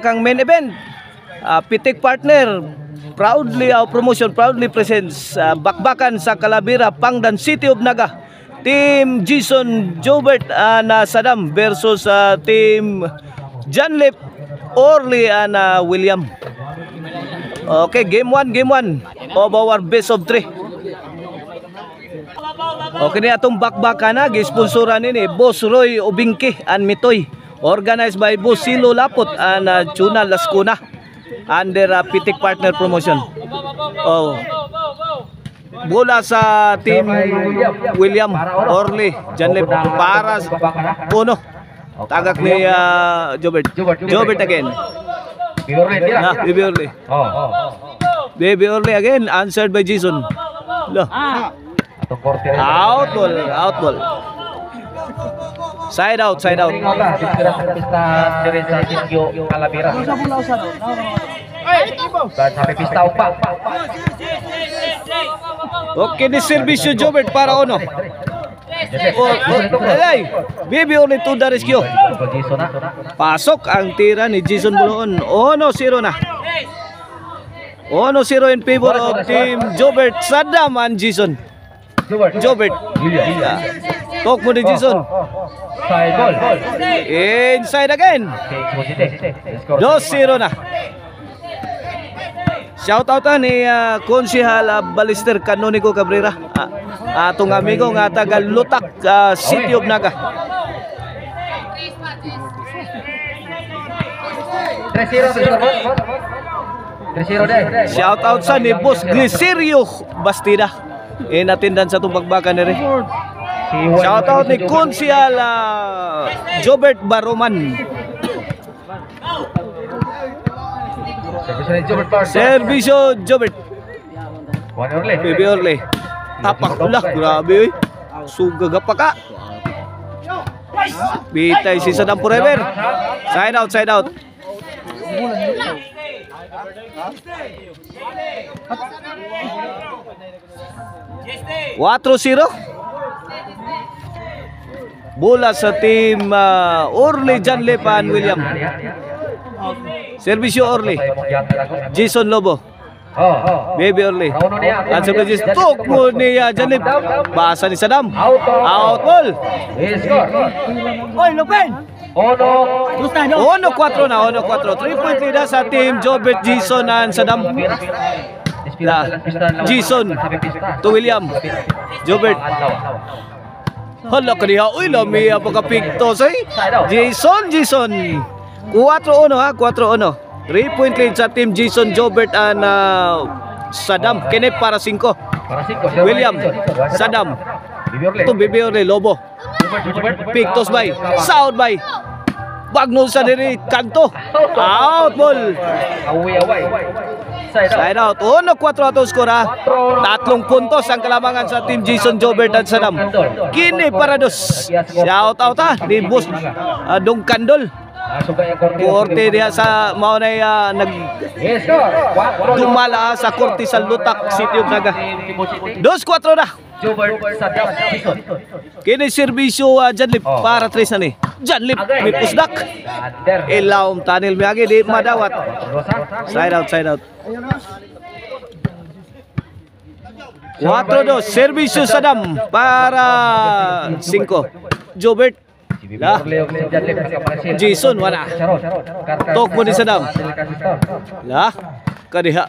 kang main event. Pitik partner proudly promotion proudly presents bakbakan sa Calavera, Pangdan City of Naga. Team Jason Jobert na Saddam versus Team Janlip Orly and William. Okay, game 1 of our best of 3. Okay ni atong bakbakan na gisponsoran ni Boss Roy Obingki and Mitoy. Organized by Boss Silo Lapot and Chuna Lascuna under Pitik partner promotion. Bola sa team William Orly Janlip para puno. Tagak ni Jobert again. Baby Orly again answered by Jason. Out ball. Side out. Okay, ni servisyo Jobert para Ono. Baby Orly to the rescue. Pasok ang tira ni Jason Buloon. 1-0 na. 1-0 in favor of Team Jobert, Saddam and Jason. Jobert. Talk mo ni Jason. Inside again. 2-0 na. Shout out ni Konsehal Balister Canonico Cabrera. Atong amigo nga taga Lutak, City of Naga. Shout out sa ni Boss Glicerio Bastida. Inatindan sa itong bagbakan ni Re. Shout out ni Konsehal Jobert Baroman. Servisyo Jobert. Baby Orly. Tapak ulah, grabe. Sugaga pa ka. Bitay si Saddam forever. Side out. Watro 0. Bola sa team Orly Janlip and William. Servisyo Orly. Jason Lobo. Baby Orly. At sa Bridges, tok mo ni Janlip. Basa ni Saddam. Out ball. Oy, Lupin. 1-4 na. 3 point lead sa team Jobert, Jason and Saddam. Jason to William. Jobert. Hala ka niya. Uy, lami pagkapigto say. Jason. 4-1 ha. 4-1. 3 point lead sa team Jason Jobert and Saddam. Kene para 5. William, Saddam. Ito Baby Orly, Lobo. Pictos by, sound by. Bagno sa diri kanto. Out ball. Side out. 1-4 atong skor ha. 3 puntos ang kalamangan sa team Jason Jobert at Saddam. Kini para dos. Shout out ha ni Boss Dong Kandol. Korte diha sa maunay dumala sa korte sa Lutak, City of Naga. 2-4 na. Kini servisyo Janlip para 3 na ni. Janlip may pusdak. Ilaw tanil miagi di madawat. Side out. 4-2 servisyo Saddam para 5. Jobert. Jason wala. Tok mo ni Saddam. Kadiha.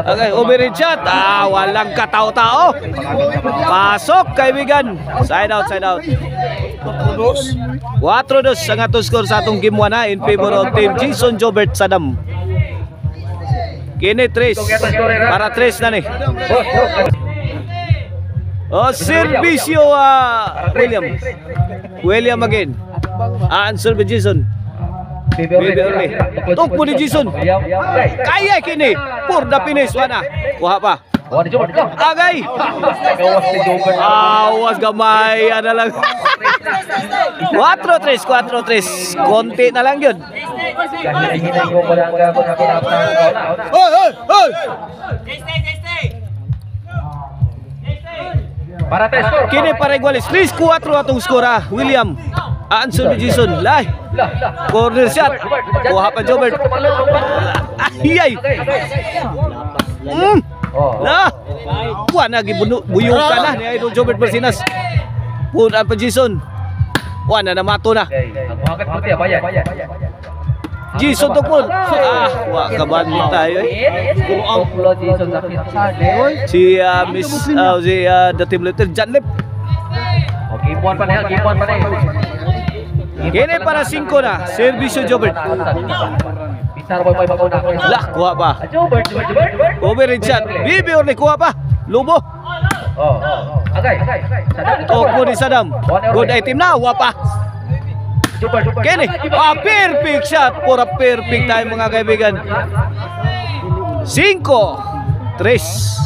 Okay, overhead shot. Walang katao-tao. Pasok kaibigan. Side out. 4-2 ang atong score sa atong game 1 in favor of team Jason Jobert Saddam. Kini 3 para 3 na ni. Servisyo William again. Answer by Jason. Baby Orly. Tok mo ni Jason. Kaya kini. For the finish. Wana. Kuha pa. Agay. Awas gamay. Ano lang. 4-3. Konti na lang yun. Kini para igualis. 3-4 atong skora. William. Anson ni Jason. Lay. Corner shot. Kuha pa Jobert. Ay. Lah. Kuha na gibuyok ka na ni Idol Jobert Marcinas. Puna pa Jason. Kuha na namato na. Jason to po. Wah kaban tayo si Miss si the team leader Janlip. Gipuan pa na, gipuan pa na. Kini para 5 na. Servisyo Jobert. Bitar boy boy bago na. Lah kuha pa. Jobert. Over shot. Bibi Orly kuha pa. Lubo. Agay. Toko ni Sadam. Good item na. Kuha pa. Kini. Perfect shot. Pura perfect tayo mga kaibigan. 5-3.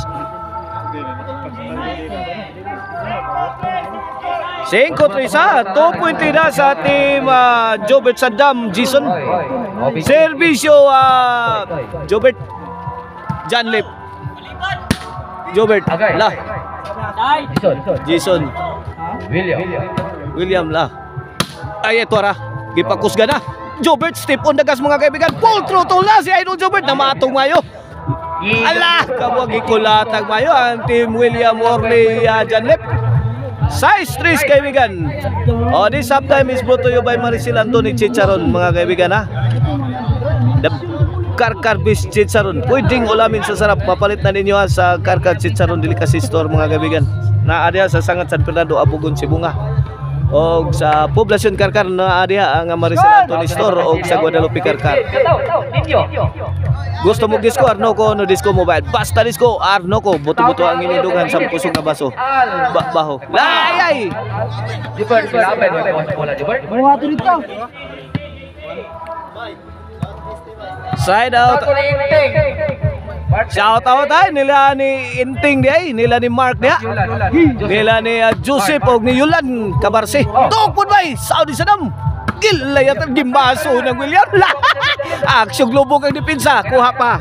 5-3 sa 2.3 na sa team Jobert Sadam Jason. Servisyo Jobert Janlip. Jobert lah. Jason William lah. Ay ito ra. Gipakusga na. Jobert step on dagas mga kaibigan. Full throttle na si Idol Jobert na matong mayo. Alah, kabuag ikulatag mayo ang team William Orly Janlip. Size 3 kaibigan. This halftime is brought to you by Maricel Anthony Chicharon mga kaibigan ha. The Karkar Beef Chicharon. Pwedeng ulamin sa sarap. Mapalit na ninyo sa Karkar Chicharon Delicacy Store mga kaibigan. Naadya sa Sangat San Fernando, Abugon, Sibunga. O sa Poblasyon Karkar naadya ang Maricel Anthony Store o sa Guadalupe Karkar. Gusto mo disco Arnoco no disco mobile. Basta disco Arnoco. Buto-buto ang inidugan sa pusong na baso. Baho. Ay! Jobert, laban bola Jobert. Mga dito. Side out. Shout out ay nila ni Inting di ay, nila ni Mark dia. Nila ni Joseph og ni Yulan Kabarsi. Tukod bay Saudi Sadam. Gilay at gimbaso ng William. Aksyon globo kang depensa, kuha pa.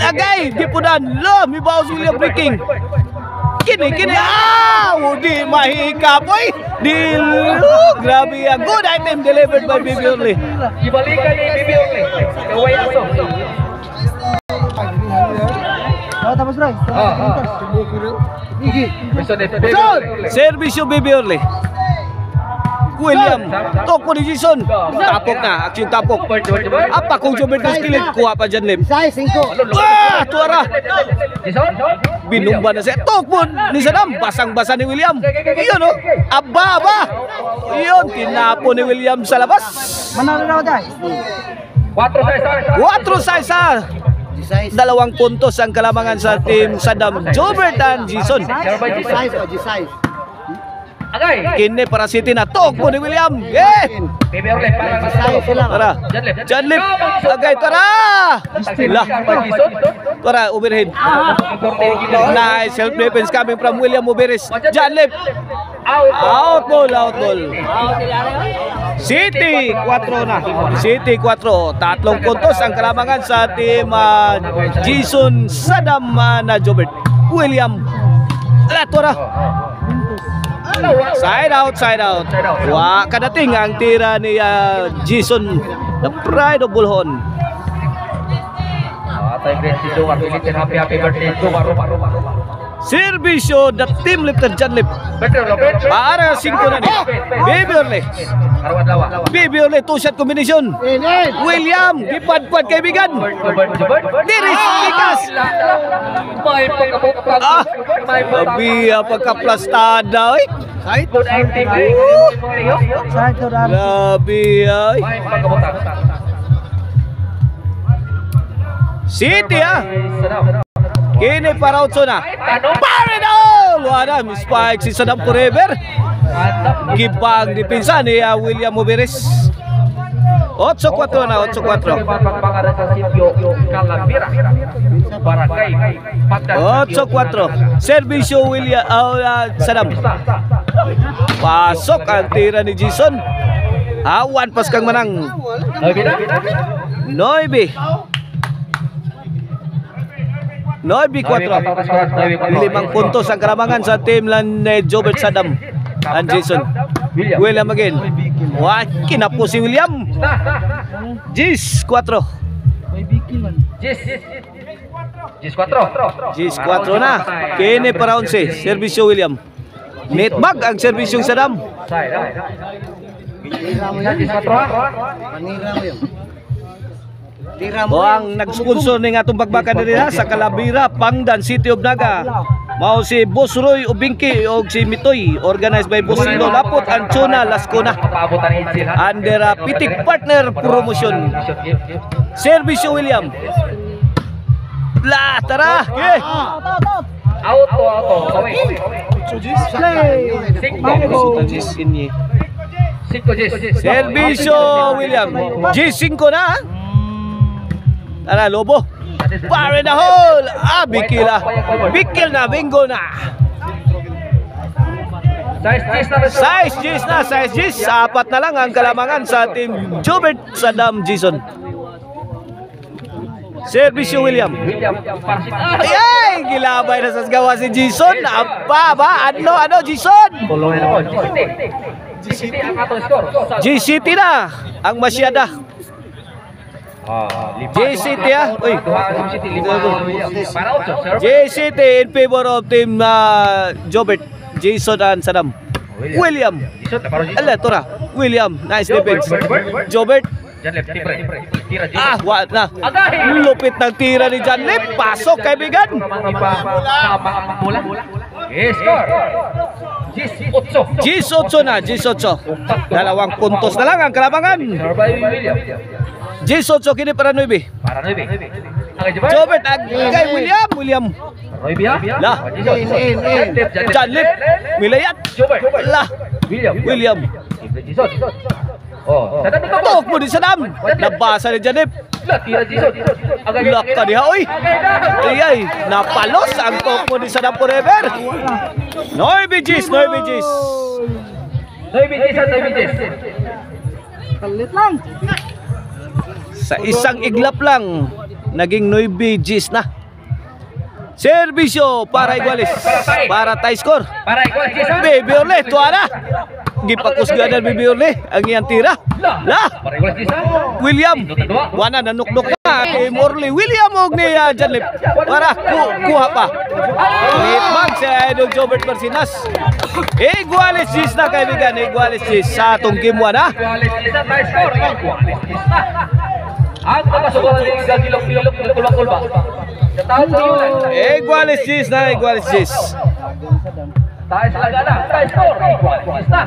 Agay, gipunan. Lo, mi bawas William breaking. Kini di mahika boy. Grabe ya. Good item delivered by Bibi Orly. Ibalikan ni Bibi Orly. Kaway aso. Tapos Roy. Servisyo Bibi Orly. William, toko ni Jason. Tapok na, aksyon tapok. Apa kung Jobert na skillet, kuha pa dyan Lim. Size 5. Tuara. Binumba na siya. Toko ni Sadam, basang-basa ni William. Iyon o, aba. Iyon, tinapo ni William sa labas. Manalo na tayo. 4-6. 2 puntos ang kalamangan sa team Sadam, Jobert and Jason. Size. Agay. Kini para City na toko ni William. Bibi Orly Tara. Janlip. Agay tara. Lah. Tara overhead. Nice self defense coming from William Uberes. Janlip. Out ball. City 4 na. City 4. 3 puntos ang kalamangan sa team Jason Sadam na Jobert. William. Tara. Side out. Wah, kadating ang tira ni Jason, the pride of Bulhon. Happy birthday to Servisyo the team lifter Janlip. Para 5 na ni Bibi Orly 2-shot combination. William gipadpad kaibigan. Diris likas. Pagkaplastada oy. Good acting. Side to Ram. Grabe ay. City Kini para utso na. Paridol! Wala, spike si Sadam forever. Gibang dipinsa ni William Uberes. 8-4 na, 8-4. 8-4. Servisyo William Sadam. Pasok ang tira ni Jason. Awan pas kang manang. 9. 9-4. 5 puntos ang kalamangan sa team ni Jobert Sadam and Jason. William again. Wah, kinapo si William. Jis 4. Jis 4. Jis 4 na. Kini para 11. Servisyo William. Netbag ang serbisyong Sadam. Jis 4. Panira mo yun. Tira mo O ang nag-sponsor ni atong bagbakan diri ha sa Calabira, Pangdan, City of Naga. Mao si Boss Roy Ubingki o si Mitoy, organized by Boss Ino Lapot, Anchona, Lascona. Under Pitik Partner Promotion. Servisyo William. La, tara. Okay. Auto. Servisyo William. G5 na. Tara, Lobo. Fire in the hole. Bikila. Bikil na, bingo na. Size G's na, size G's. Apat na lang ang kalamangan sa team Jobert Sadam Jason. Servisyo William. Ay, gilabay na sa gawa si Jason. Apa ba? Ano, Jason? GCT na ang masyada. JCT Uy. JCT in favor of team Jobert, Jason and Sadam. William. Ala, tora. William, nice defense. Jobert. Wala na. Lupit ng tira ni Janlip. Pasok, kaibigan. G8 na, G8. Dalawang puntos na lang ang kalamangan. G8 kini para 9. Jobert kay William. Lah. Janlip. Milayat. Lah. William. Tok mo di Sadam. Nabasa ni Janlip. Lak ka diha, oy. Ay, napalos ang tok mo di Sadam forever. 9 Gs. Kalit lang. Sa isang iglap lang, naging 9 Gs na. Servisyo para Iguales. Para tie score. Baby Orle, tuwa na. Gipakusganan Baby Orle ang iyang tira. Lah. William. Wana nanuknok na. Kay Morley. William og ni Janlip. Para kuha pa. Hitman sa Idol Jobert Marcinas. Iguales Gs na kaibigan. Iguales Gs sa atong game 1 ha. Ang pagkasugan ng gagilok-ilok kulba-kulba. Iguales Gs na, Iguales Gs. Tayo sa lagana, tayo score. Iguales na.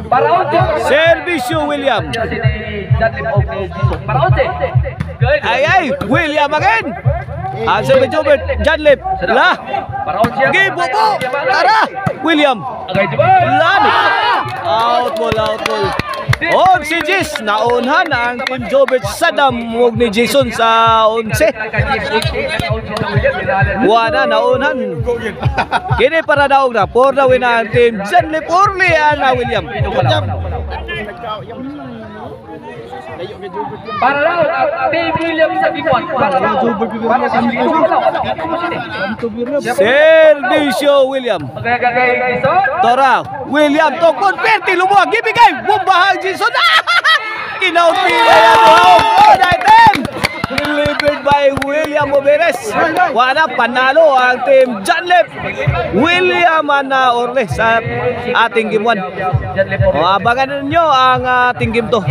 Para 11. Servisyo William. Para 11. Ay, William again. Answer by Jobert, Janlip. Lah. Para 11. Okay, bubo. Tara. William. Lan. Out ball. On si Jis, naunhan ang team Jobert Sadam huwag ni Jason sa 11. Wana, naunhan. Kini para daog na, for the win ang team Janlip Orly na William. Para raw, Team William sa Bikuan. Para sa Servisyo William. Tora, William Tokon, Perti lumuwag, ibigay, bumbahang Jason. Kinaunti na yan, on item. Delivered by William Oberes. Wala, panalo ang team Janlip. William na Orle sa ating game 1. Abangan ninyo ang ating game 2.